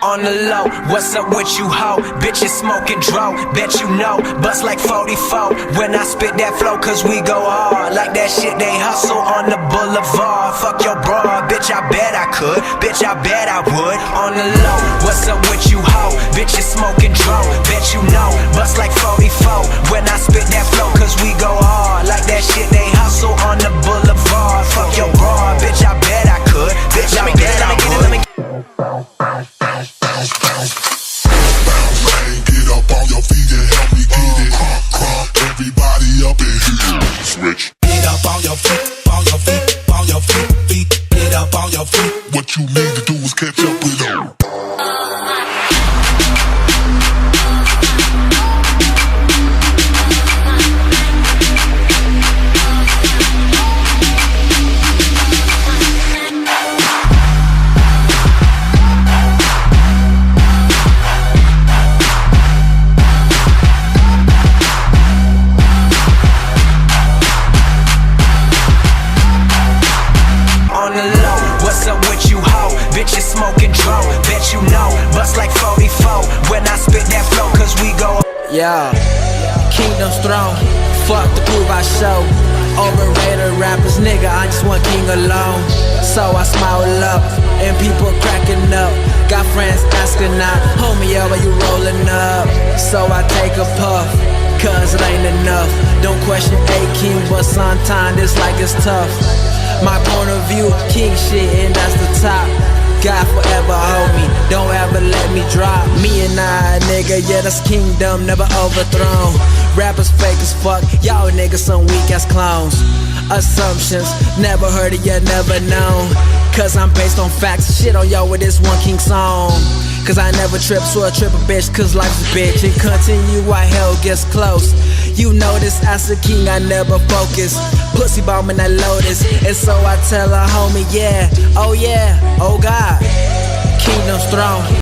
On the low, what's up with you hoe? Bitches smoking dro, bet you know. Bust like 44 when I spit that flow, cause we go hard. Like that shit they hustle on the boulevard. Fuck your broad, bitch I bet I could. Bitch I bet I would. On the low, what's up with you hoe? Bitches smoking dro, bet you know. Bust like 44 when I spit that flow, cause we go hard. Like that shit they hustle on the boulevard. Fuck your broad, bitch I bet I could. Bitch I bet I would. Get up on your feet and help me get it. Everybody up in here. Switch. Get up on your feet, on your feet, on your feet. Get up on your feet. What you need to do is catch up with them. Bitches smoking dro, bet you know. Bust like 44 when I spit that flow, cause we go. Yeah, Kingdom's throne, fuck the prove I show. Overrated rappers, nigga, I just want king alone. So I smile up, and people cracking up. Got friends asking out, homie, yo, are you rolling up? So I take a puff, cause it ain't enough. Don't question A-King, but sometimes it's like it's tough. My point of view, king shit, and that's the top. God forever hold me, don't ever let me drop. Me and I, nigga, yeah, that's kingdom, never overthrown. Rappers fake as fuck, y'all niggas some weak ass clones. Assumptions, never heard it yet, never known. Cause I'm based on facts, shit on y'all with this one king song. Cause I never trip, so I trip a bitch, cause life's a bitch. And continue while hell gets close. You know this, as a king, I never focus. Pussy bomb in that Lotus. And so I tell her, homie, yeah, oh God, Kingdom's throne.